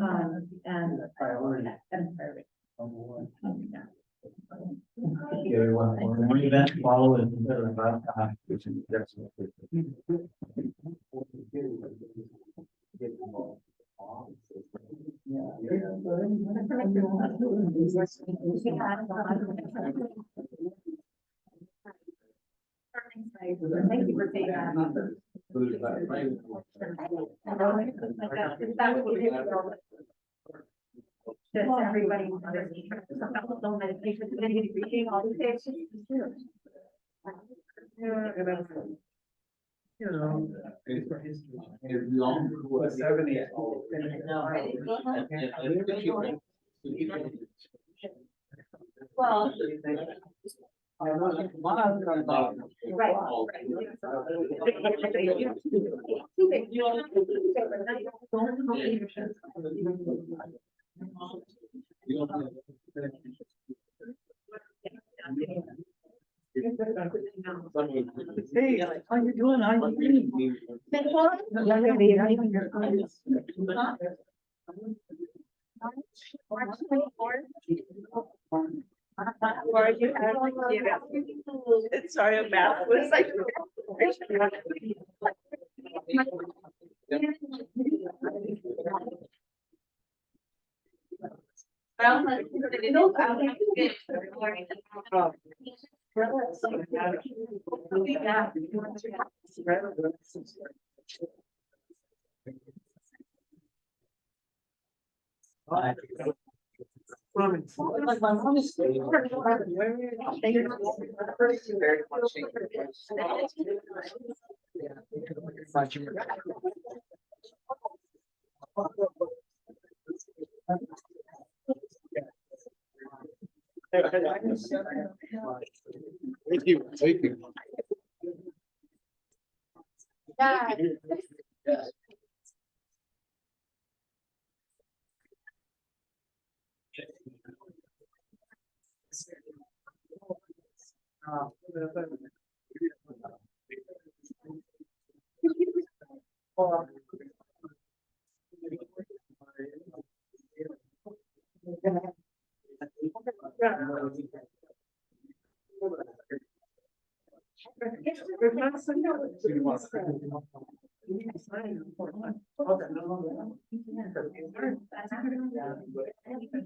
And Priority. And priority. Thank you, everyone. More events follow and. Thank you for saying that. Just everybody. Meditation, reading all these things. You know. If we all do a 70. Well. Hey, how you doing? How you doing? Sorry, I'm bad. It's like. Thank you, thank you.